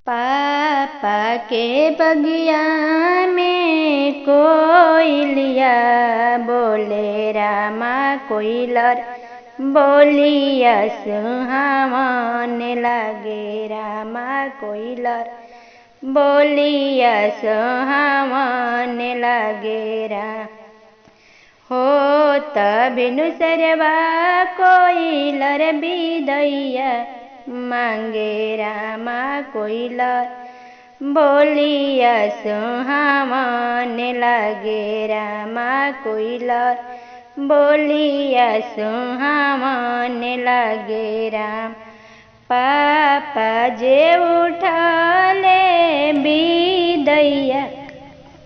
पापा के बगिया में कोयलिया बोले, रामा कोयलर बोलिया सुहावन लागे। रामा कोयलर बोलिया सुहावन लागे। हो तबिनु सरवा कोयलर बिदैया मांगे। रामा कोयलर बोलिया सुहावन लागे। रामा कोयलर बोलिया सुहावन लागे। पापा जे उठले बिदैया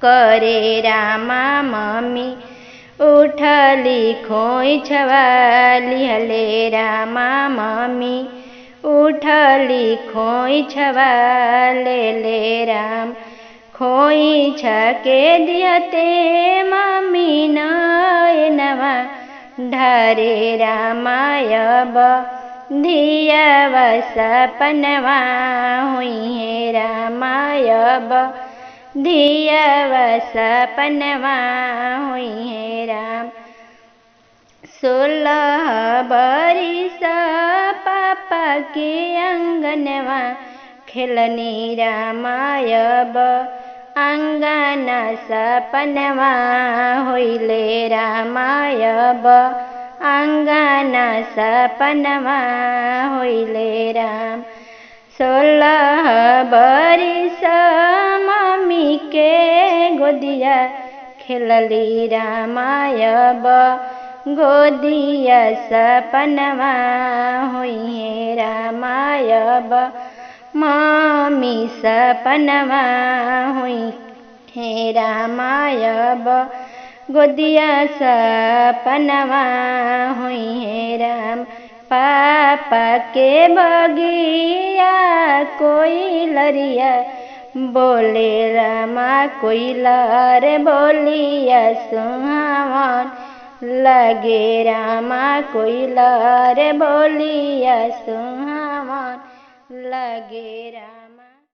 करे। रामा मम्मी उठली खोइछवा लिहले। रामा मम्मी उठली खोइछवा लेले। राम खोइछ के दिहते मम्मी नयनवा ढारे। रामायब धियावा सपनवा हुइहे। रामायब धियावा सपनवा हुइहे। राम 16 बरिस पापा के अंगनवा खेलनी। रामायब अंगना सपनवा होइले। रामायब अंगना सपनवा होइले। राम 16 बरिस मम्मी के गोदिया खेलली। रामायब गोदिया सपनवा होइहे। रामायब मम्मी सपनवा होइहे। रामायब गोदिया सपनवा होइहे। राम पापा के बगिया कोयलरिया बोले। रामा कोयलर बोलिया सुहावन लगे। रामा कोयलर बोलिया सुहावन लगे।